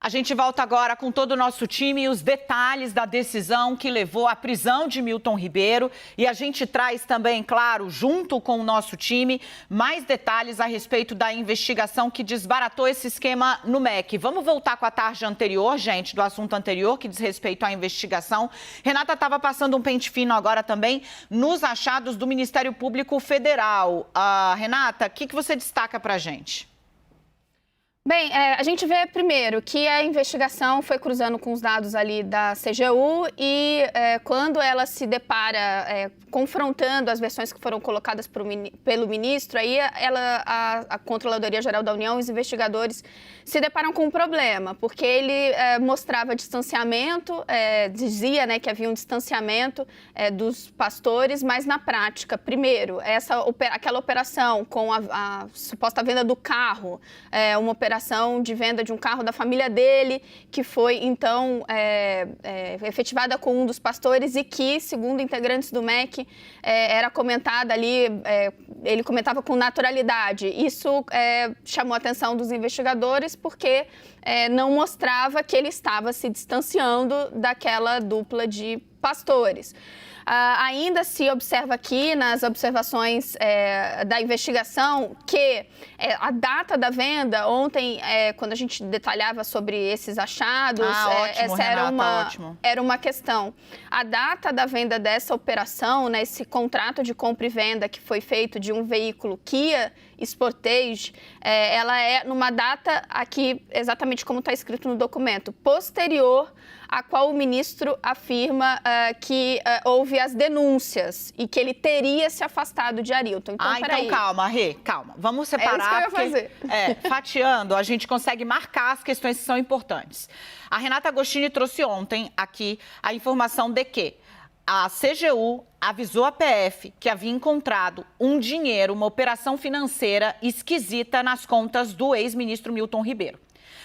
A gente volta agora com todo o nosso time e os detalhes da decisão que levou à prisão de Milton Ribeiro. E a gente traz também, claro, junto com o nosso time, mais detalhes a respeito da investigação que desbaratou esse esquema no MEC. Vamos voltar com a tarde anterior, gente, do assunto anterior, que diz respeito à investigação. Renata estava passando um pente fino agora também nos achados do Ministério Público Federal. Renata, o que você destaca para a gente? Bem, a gente vê primeiro que a investigação foi cruzando com os dados ali da CGU e quando ela se depara confrontando as versões que foram colocadas pelo ministro, aí a Controladoria Geral da União, os investigadores se deparam com um problema, porque ele mostrava distanciamento, dizia, né, que havia um distanciamento dos pastores, mas na prática, primeiro, aquela operação com a suposta venda do carro, uma operação de venda de um carro da família dele, que foi, então, efetivada com um dos pastores e que, segundo integrantes do MEC, era comentada ali, ele comentava com naturalidade. Isso chamou a atenção dos investigadores porque não mostrava que ele estava se distanciando daquela dupla de pastores. Ainda se observa aqui nas observações da investigação que a data da venda, ontem, quando a gente detalhava sobre esses achados, ótimo, essa Renata, era uma questão. A data da venda dessa operação, né, esse contrato de compra e venda que foi feito de um veículo Kia Sportage, ela é numa data aqui, exatamente como está escrito no documento, posterior a qual o ministro afirma que houve as denúncias e que ele teria se afastado de Arilton. Então, então calma, Rê, calma. Vamos separar. É isso que eu ia fazer. Fatiando, a gente consegue marcar as questões que são importantes. A Renata Agostini trouxe ontem aqui a informação de que a CGU avisou a PF que havia encontrado um dinheiro, uma operação financeira esquisita nas contas do ex-ministro Milton Ribeiro.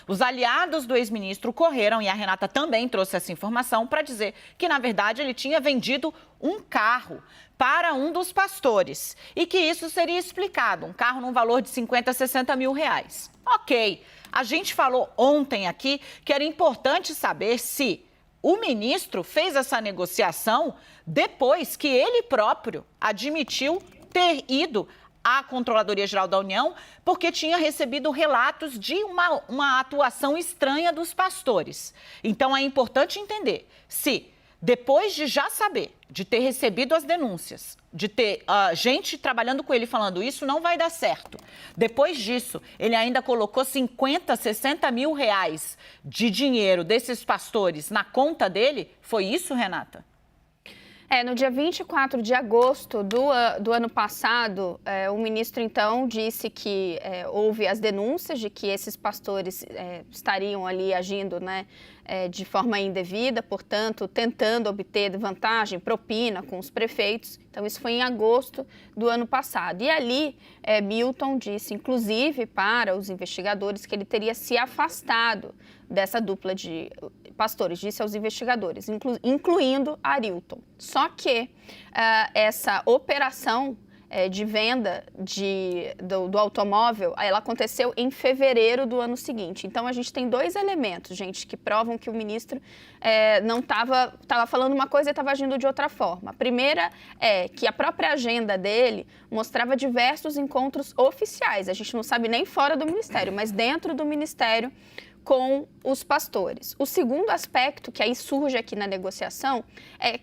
Os aliados do ex-ministro correram, e a Renata também trouxe essa informação, para dizer que, na verdade, ele tinha vendido um carro para um dos pastores e que isso seria explicado, um carro num valor de 50, 60 mil reais. Ok, a gente falou ontem aqui que era importante saber se o ministro fez essa negociação depois que ele próprio admitiu ter ido à Controladoria Geral da União, porque tinha recebido relatos de uma atuação estranha dos pastores. Então, é importante entender se, depois de já saber, de ter recebido as denúncias, de ter gente trabalhando com ele falando isso não vai dar certo. Depois disso, ele ainda colocou 50, 60 mil reais de dinheiro desses pastores na conta dele? Foi isso, Renata? No dia 24 de agosto do ano passado, o ministro, então, disse que houve as denúncias de que esses pastores estariam ali agindo, né, de forma indevida, portanto, tentando obter vantagem, propina com os prefeitos. Então, isso foi em agosto do ano passado. E ali, Milton disse, inclusive, para os investigadores, que ele teria se afastado dessa dupla de pastores, disse aos investigadores, incluindo Arilton. Só que essa operação de venda do automóvel, ela aconteceu em fevereiro do ano seguinte. Então, a gente tem dois elementos, gente, que provam que o ministro não estava falando uma coisa e estava agindo de outra forma. A primeira é que a própria agenda dele mostrava diversos encontros oficiais. A gente não sabe nem fora do ministério, mas dentro do ministério, com os pastores. O segundo aspecto que aí surge aqui na negociação,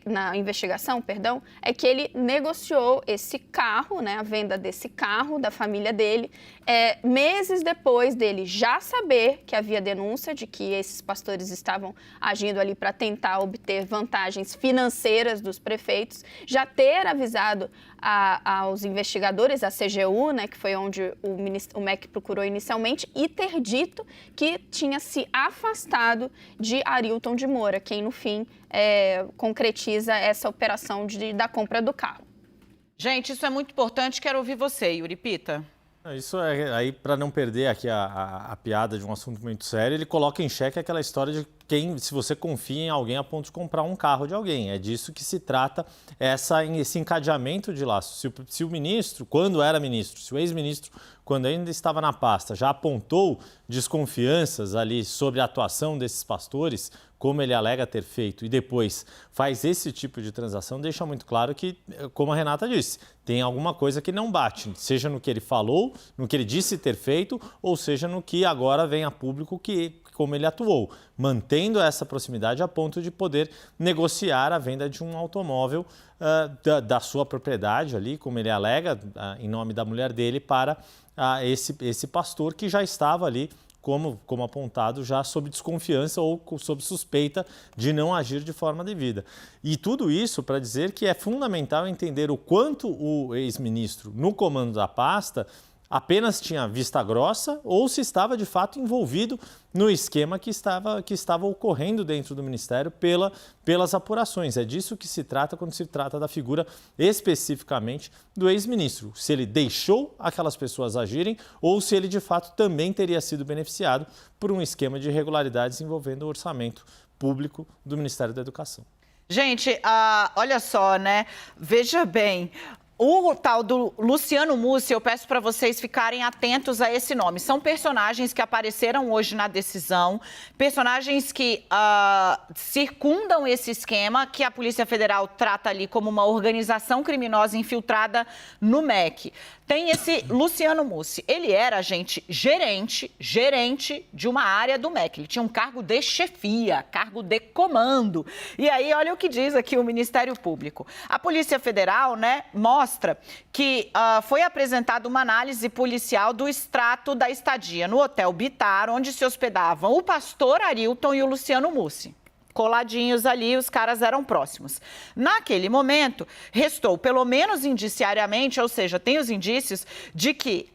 na investigação, perdão, é que ele negociou esse carro, né, a venda desse carro da família dele, meses depois dele já saber que havia denúncia de que esses pastores estavam agindo ali para tentar obter vantagens financeiras dos prefeitos, já ter avisado aos investigadores, a CGU, né, que foi onde o MEC procurou inicialmente, e ter dito que tinha se afastado de Arilton de Moura, quem, no fim, concretiza essa operação da compra do carro. Gente, isso é muito importante. Quero ouvir você, Yuri Pita. Isso aí, para não perder aqui a piada de um assunto muito sério, ele coloca em xeque aquela história de se você confia em alguém a ponto de comprar um carro de alguém. É disso que se trata esse encadeamento de laços. Se o ministro, quando era ministro, se o ex-ministro, quando ainda estava na pasta, já apontou desconfianças ali sobre a atuação desses pastores, como ele alega ter feito, e depois faz esse tipo de transação, deixa muito claro que, como a Renata disse, tem alguma coisa que não bate, seja no que ele falou, no que ele disse ter feito, ou seja no que agora vem a público como ele atuou, mantendo essa proximidade a ponto de poder negociar a venda de um automóvel da sua propriedade ali, como ele alega, em nome da mulher dele, para esse pastor que já estava ali, como apontado, já sob desconfiança ou sob suspeita de não agir de forma devida. E tudo isso para dizer que é fundamental entender o quanto o ex-ministro, no comando da pasta, apenas tinha vista grossa ou se estava de fato envolvido no esquema que estava ocorrendo dentro do Ministério pelas apurações. É disso que se trata quando se trata da figura especificamente do ex-ministro. Se ele deixou aquelas pessoas agirem ou se ele de fato também teria sido beneficiado por um esquema de irregularidades envolvendo o orçamento público do Ministério da Educação. Gente, olha só, né? Veja bem. O tal do Luciano Mussi, eu peço para vocês ficarem atentos a esse nome. São personagens que apareceram hoje na decisão, personagens que circundam esse esquema que a Polícia Federal trata ali como uma organização criminosa infiltrada no MEC. Tem esse Luciano Mussi. Ele era, gente, gerente de uma área do MEC. Ele tinha um cargo de chefia, cargo de comando. E aí, olha o que diz aqui o Ministério Público. A Polícia Federal, né, mostra que foi apresentada uma análise policial do extrato da estadia no Hotel Bitar, onde se hospedavam o pastor Arilton e o Luciano Mussi. Coladinhos ali, os caras eram próximos. Naquele momento, restou, pelo menos indiciariamente, ou seja, tem os indícios de que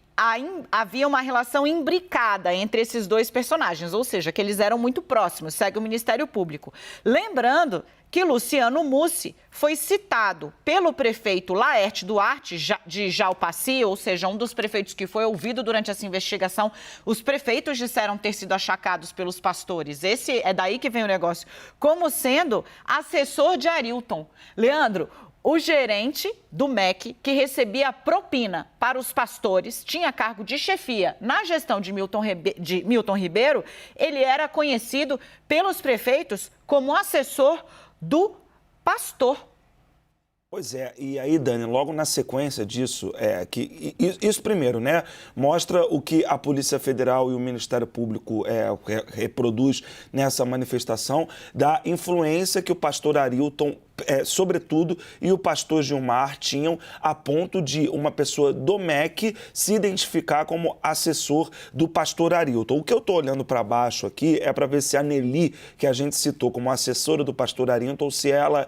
havia uma relação imbricada entre esses dois personagens, ou seja, que eles eram muito próximos, segue o Ministério Público. Lembrando que Luciano Mussi foi citado pelo prefeito Laerte Duarte de Jalpaci, ou seja, um dos prefeitos que foi ouvido durante essa investigação. Os prefeitos disseram ter sido achacados pelos pastores. É daí que vem o negócio. Como sendo assessor de Arilton. Leandro, o gerente do MEC, que recebia propina para os pastores, tinha cargo de chefia na gestão de Milton Ribeiro, ele era conhecido pelos prefeitos como assessor do pastor. Pois é, e aí, Dani, logo na sequência disso, isso primeiro, né, mostra o que a Polícia Federal e o Ministério Público reproduz nessa manifestação da influência que o pastor Arilton, sobretudo, e o pastor Gilmar tinham a ponto de uma pessoa do MEC se identificar como assessor do pastor Arilton. O que eu estou olhando para baixo aqui é para ver se a Nelly, que a gente citou como assessora do pastor Arilton, se ela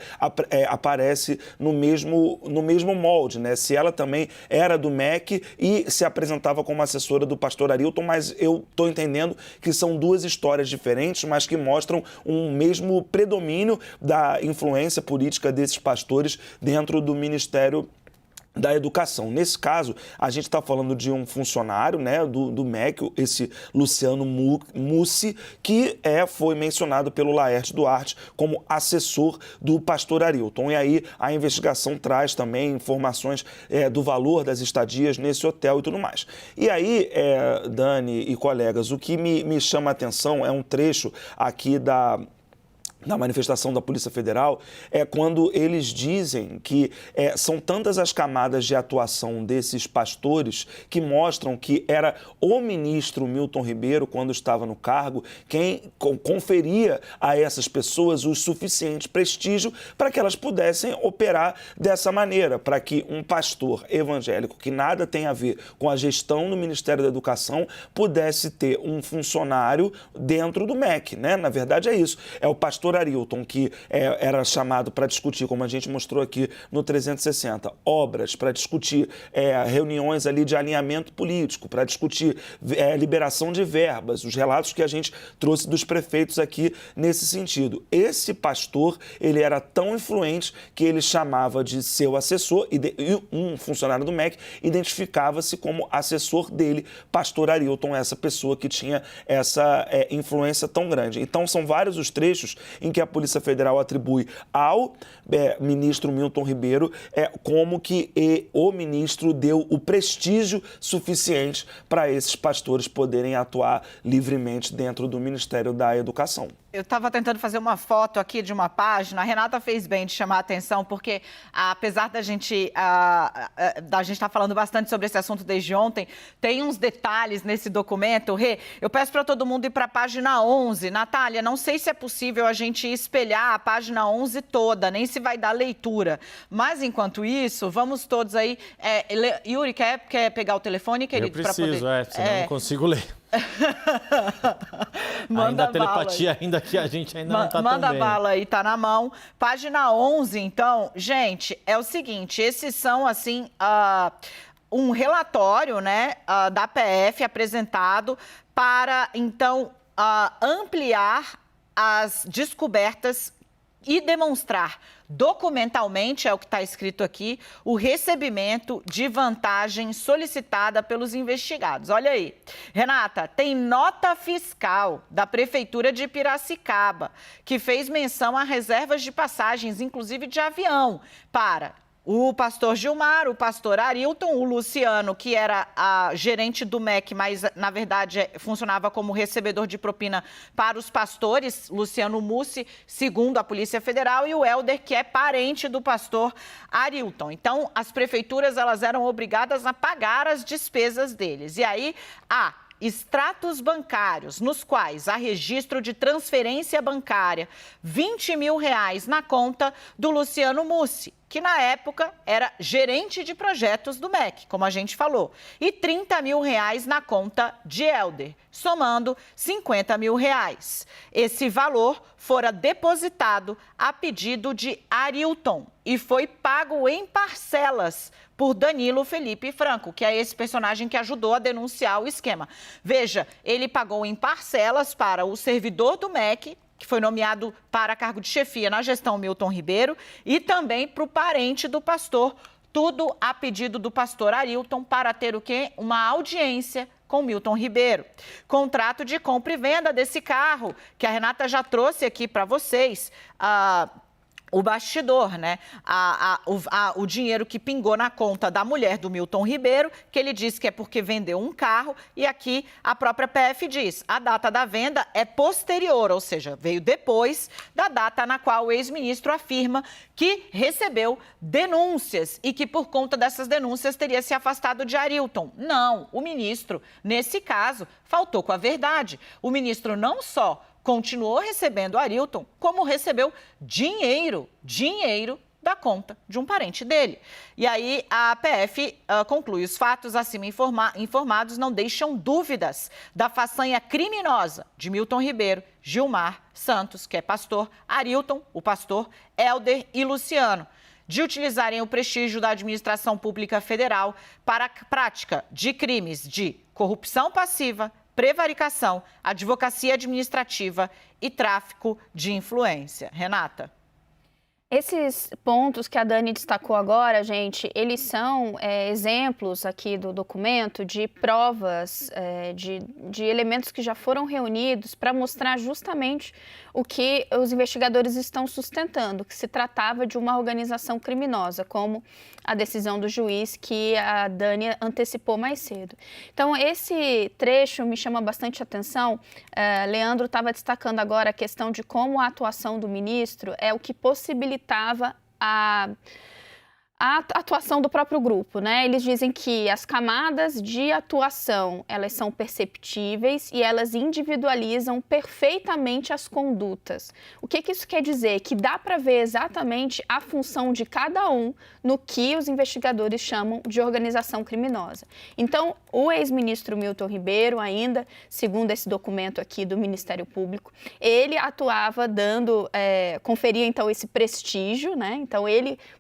aparece no mesmo molde, né? Se ela também era do MEC e se apresentava como assessora do pastor Arilton, mas eu estou entendendo que são duas histórias diferentes, mas que mostram um mesmo predomínio da influência política desses pastores dentro do Ministério da Educação. Nesse caso, a gente está falando de um funcionário, né, do MEC, esse Luciano Mussi, que foi mencionado pelo Laerte Duarte como assessor do pastor Arilton. E aí a investigação traz também informações do valor das estadias nesse hotel e tudo mais. E aí, Dani e colegas, o que me chama a atenção é um trecho aqui da manifestação da Polícia Federal, é quando eles dizem que são tantas as camadas de atuação desses pastores que mostram que era o ministro Milton Ribeiro, quando estava no cargo, quem conferia a essas pessoas o suficiente prestígio para que elas pudessem operar dessa maneira, para que um pastor evangélico que nada tem a ver com a gestão do Ministério da Educação pudesse ter um funcionário dentro do MEC, né? Na verdade é isso, é o pastor pastor Arilton, que era chamado para discutir, como a gente mostrou aqui no 360, obras, para discutir reuniões ali de alinhamento político, para discutir liberação de verbas, os relatos que a gente trouxe dos prefeitos aqui nesse sentido. Esse pastor, ele era tão influente que ele chamava de seu assessor, e um funcionário do MEC identificava-se como assessor dele, pastor Arilton, essa pessoa que tinha essa influência tão grande. Então, são vários os trechos em que a Polícia Federal atribui ao ministro Milton Ribeiro como que o ministro deu o prestígio suficiente para esses pastores poderem atuar livremente dentro do Ministério da Educação. Eu estava tentando fazer uma foto aqui de uma página. A Renata fez bem de chamar a atenção, porque apesar da gente estar falando bastante sobre esse assunto desde ontem, tem uns detalhes nesse documento. Rê, eu peço para todo mundo ir para a página 11. Natália, não sei se é possível a gente espelhar a página 11 toda, nem se vai dar leitura. Mas, enquanto isso, vamos todos aí... Yuri, quer pegar o telefone, querido? Eu preciso, senão eu não consigo ler. Manda ainda a telepatia, ainda que a gente ainda não está tão bem. Manda bala aí, tá na mão. Página 11, então, gente, é o seguinte, esses são, assim, um relatório, né, da PF apresentado para, então, ampliar as descobertas e demonstrar documentalmente, é o que está escrito aqui, o recebimento de vantagem solicitada pelos investigados. Olha aí, Renata, tem nota fiscal da Prefeitura de Piracicaba, que fez menção a reservas de passagens, inclusive de avião, para o pastor Gilmar, o pastor Arilton, o Luciano, que era a gerente do MEC, mas, na verdade, funcionava como recebedor de propina para os pastores, Luciano Mussi, segundo a Polícia Federal, e o Helder, que é parente do pastor Arilton. Então, as prefeituras, elas eram obrigadas a pagar as despesas deles. E aí, extratos bancários, nos quais há registro de transferência bancária, R$20 mil na conta do Luciano Mussi, que na época era gerente de projetos do MEC, como a gente falou, e R$30 mil na conta de Helder, somando R$50 mil. Esse valor fora depositado a pedido de Arilton e foi pago em parcelas por Danilo Felipe Franco, que é esse personagem que ajudou a denunciar o esquema. Veja, ele pagou em parcelas para o servidor do MEC, que foi nomeado para cargo de chefia na gestão Milton Ribeiro, e também para o parente do pastor, tudo a pedido do pastor Arilton para ter o quê? Uma audiência com Milton Ribeiro. Contrato de compra e venda desse carro, que a Renata já trouxe aqui para vocês, o bastidor, né? O dinheiro que pingou na conta da mulher do Milton Ribeiro, que ele disse que é porque vendeu um carro, e aqui a própria PF diz, a data da venda é posterior, ou seja, veio depois da data na qual o ex-ministro afirma que recebeu denúncias e que por conta dessas denúncias teria se afastado de Arilton. Não, o ministro, nesse caso, faltou com a verdade. O ministro não só continuou recebendo Arilton, como recebeu dinheiro da conta de um parente dele. E aí a PF conclui, os fatos acima informados não deixam dúvidas da façanha criminosa de Milton Ribeiro, Gilmar Santos, que é pastor, Arilton, o pastor, Helder e Luciano, de utilizarem o prestígio da administração pública federal para a prática de crimes de corrupção passiva, prevaricação, advocacia administrativa e tráfico de influência. Renata. Esses pontos que a Dani destacou agora, gente, eles são exemplos aqui do documento de provas, de elementos que já foram reunidos para mostrar justamente o que os investigadores estão sustentando, que se tratava de uma organização criminosa, como a decisão do juiz que a Dani antecipou mais cedo. Então, esse trecho me chama bastante atenção. Leandro estava destacando agora a questão de como a atuação do ministro é o que possibilitava a a atuação do próprio grupo, né? Eles dizem que as camadas de atuação, elas são perceptíveis e elas individualizam perfeitamente as condutas. O que isso quer dizer? Que dá para ver exatamente a função de cada um no que os investigadores chamam de organização criminosa. Então, o ex-ministro Milton Ribeiro, ainda, segundo esse documento aqui do Ministério Público, ele atuava conferia então esse prestígio, né? Então,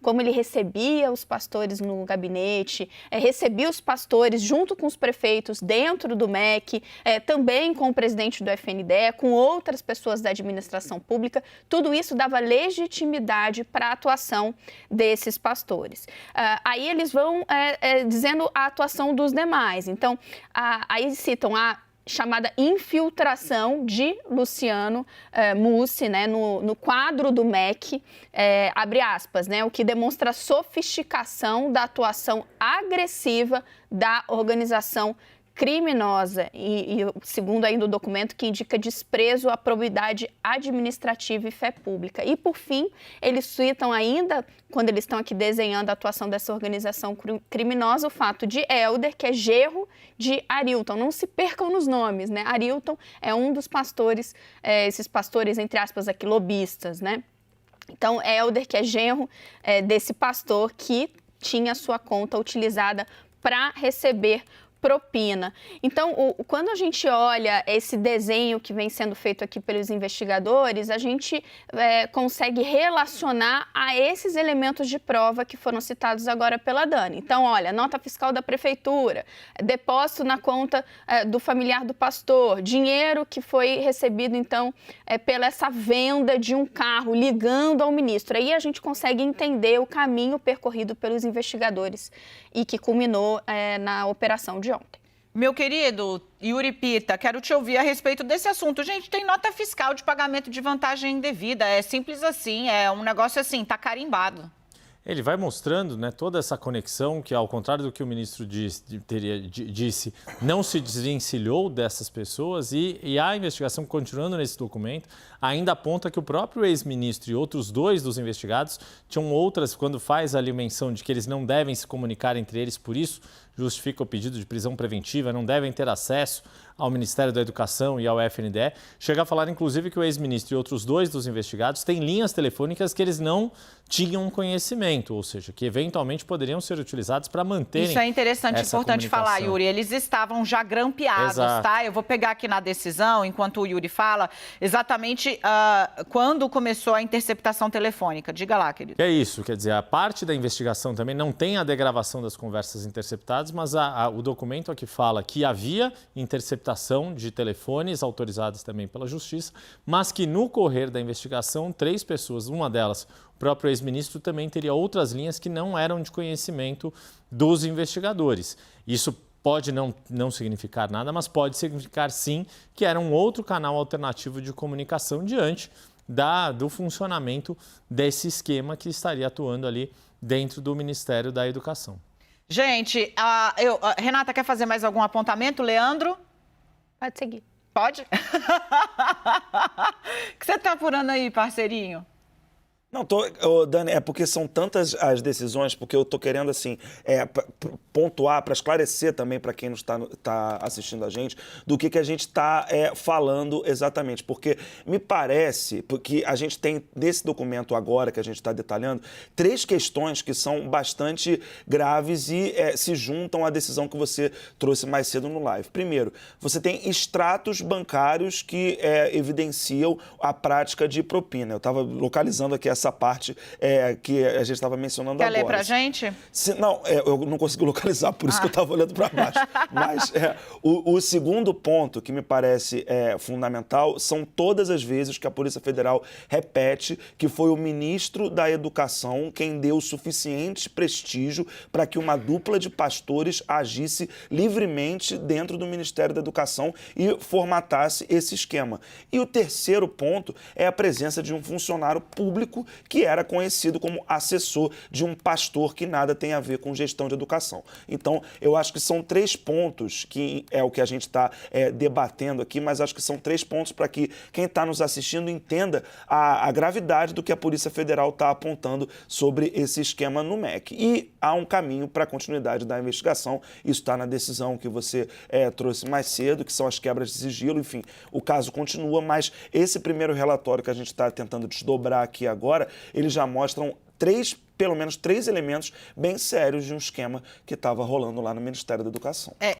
como ele recebia os pastores no gabinete, recebia os pastores junto com os prefeitos dentro do MEC, também com o presidente do FNDE, com outras pessoas da administração pública, tudo isso dava legitimidade para a atuação desses pastores. Aí eles vão dizendo a atuação dos demais. Então, aí citam a chamada infiltração de Luciano Mussi, né, no quadro do MEC, abre aspas, né, o que demonstra a sofisticação da atuação agressiva da organização criminosa e segundo ainda o documento, que indica desprezo à probidade administrativa e fé pública. E, por fim, eles citam ainda, quando eles estão aqui desenhando a atuação dessa organização criminosa, o fato de Helder, que é genro de Arilton. Não se percam nos nomes, né? Arilton é um dos pastores, esses pastores, entre aspas, aqui, lobistas, né? Então, Helder, que é genro desse pastor que tinha sua conta utilizada para receber propina. Então, quando a gente olha esse desenho que vem sendo feito aqui pelos investigadores, a gente consegue relacionar a esses elementos de prova que foram citados agora pela Dani. Então, olha, nota fiscal da prefeitura, depósito na conta do familiar do pastor, dinheiro que foi recebido, então, pela essa venda de um carro, ligando ao ministro. Aí a gente consegue entender o caminho percorrido pelos investigadores e que culminou na operação de ontem. Meu querido Yuri Pita, quero te ouvir a respeito desse assunto. Gente, tem nota fiscal de pagamento de vantagem indevida, é simples assim, é um negócio assim, tá carimbado. Ele vai mostrando, né, toda essa conexão que, ao contrário do que o ministro disse, não se desvencilhou dessas pessoas e a investigação, continuando nesse documento, ainda aponta que o próprio ex-ministro e outros dois dos investigados tinham outras, quando faz ali menção de que eles não devem se comunicar entre eles, por isso justifica o pedido de prisão preventiva, não devem ter acesso ao Ministério da Educação e ao FNDE. Chega a falar, inclusive, que o ex-ministro e outros dois dos investigados têm linhas telefônicas que eles não tinham conhecimento, ou seja, que eventualmente poderiam ser utilizadas para manterem. Isso é interessante, importante falar, Yuri. Eles estavam já grampeados, exato, tá? Eu vou pegar aqui na decisão, enquanto o Yuri fala, exatamente quando começou a interceptação telefônica. Diga lá, querido. É isso, quer dizer, a parte da investigação também não tem a degravação das conversas interceptadas, mas o documento aqui fala que havia interceptação de telefones autorizados também pela Justiça, mas que no correr da investigação, 3 pessoas, uma delas, o próprio ex-ministro, também teria outras linhas que não eram de conhecimento dos investigadores. Isso pode não significar nada, mas pode significar sim que era um outro canal alternativo de comunicação diante do funcionamento desse esquema que estaria atuando ali dentro do Ministério da Educação. Gente, Renata quer fazer mais algum apontamento? Leandro? Pode seguir. Pode? O que você está apurando aí, parceirinho? Não, Dani, é porque são tantas as decisões, porque eu tô querendo, assim, pontuar, para esclarecer também para quem não está assistindo a gente, do que a gente está falando exatamente. Porque me parece, porque a gente tem, nesse documento agora que a gente está detalhando, 3 questões que são bastante graves e se juntam à decisão que você trouxe mais cedo no live. Primeiro, você tem extratos bancários que evidenciam a prática de propina. Eu estava localizando aqui essa parte que a gente estava mencionando agora. Quer ler para a gente? Não, eu não consigo localizar, por isso que eu estava olhando para baixo. Mas o segundo ponto que me parece fundamental são todas as vezes que a Polícia Federal repete que foi o ministro da Educação quem deu suficiente prestígio para que uma dupla de pastores agisse livremente dentro do Ministério da Educação e formatasse esse esquema. E o terceiro ponto é a presença de um funcionário público que era conhecido como assessor de um pastor que nada tem a ver com gestão de educação. Então, eu acho que são 3 pontos que é o que a gente está debatendo aqui, mas acho que são 3 pontos para que quem está nos assistindo entenda a gravidade do que a Polícia Federal está apontando sobre esse esquema no MEC. E há um caminho para a continuidade da investigação. Isso está na decisão que você trouxe mais cedo, que são as quebras de sigilo. Enfim, o caso continua, mas esse primeiro relatório que a gente está tentando desdobrar aqui agora, eles já mostram pelo menos três elementos bem sérios de um esquema que estava rolando lá no Ministério da Educação.